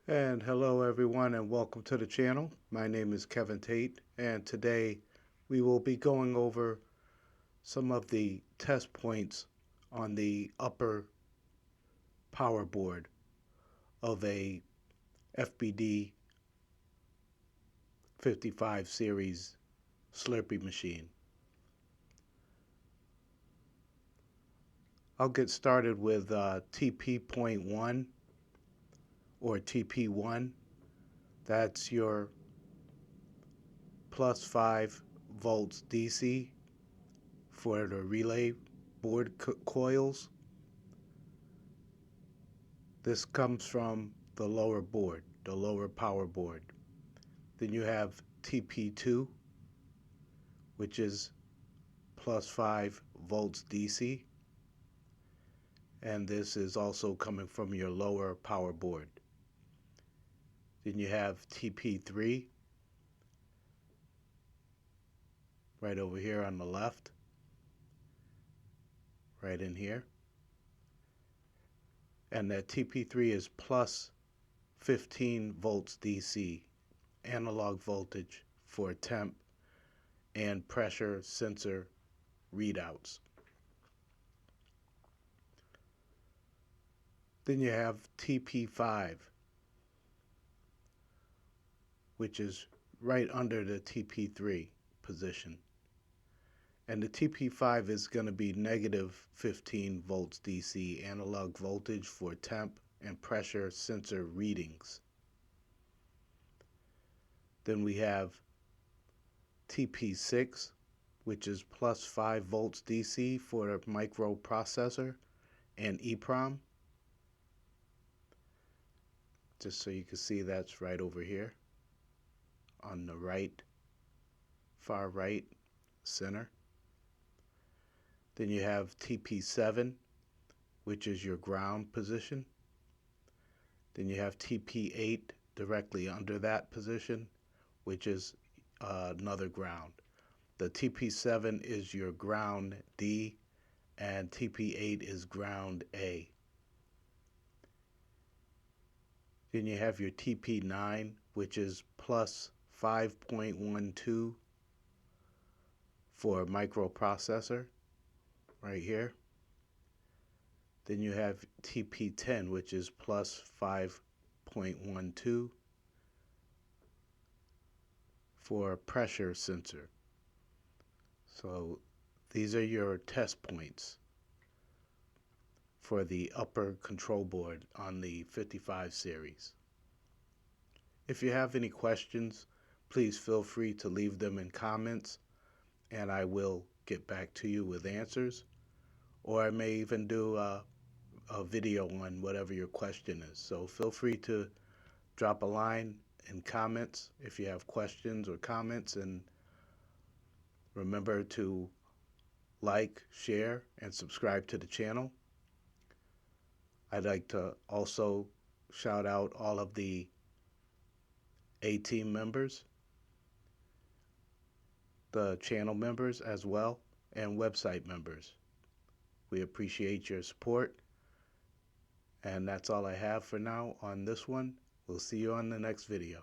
And hello everyone and welcome to the channel. My name is Kevin Tate and today we will be going over some of the test points on the upper power board of a FBD 55 series Slurpee machine. I'll get started with TP.1 or TP1. That's your plus 5 volts DC for the relay board coils. This comes from the lower board, the lower power board. Then you have TP2, which is plus 5 volts DC. And this is also coming from your lower power board. Then you have TP3, right over here on the left, right in here. And that TP3 is plus 15 volts DC, analog voltage for temp and pressure sensor readouts. Then you have TP5, which is right under the TP3 position. And the TP5 is going to be negative 15 volts DC analog voltage for temp and pressure sensor readings. Then we have TP6, which is plus 5 volts DC for a microprocessor and EPROM. Just so you can see, that's right over here on the right, far right center. Then you have TP7, which is your ground position. Then you have TP8 directly under that position, which is another ground. The TP7 is your ground D, and TP8 is ground A. Then you have your TP9, which is plus 5.12 for a microprocessor, right here. Then you have TP10, which is plus 5.12 for a pressure sensor. So these are your test points for the upper control board on the 55 series. If you have any questions, please feel free to leave them in comments and I will get back to you with answers, or I may even do a video on whatever your question is. So feel free to drop a line in comments if you have questions or comments, and remember to like, share, and subscribe to the channel. I'd like to also shout out all of the A-team members, the channel members as well, and website members. We appreciate your support, and that's all I have for now on this one. We'll see you on the next video.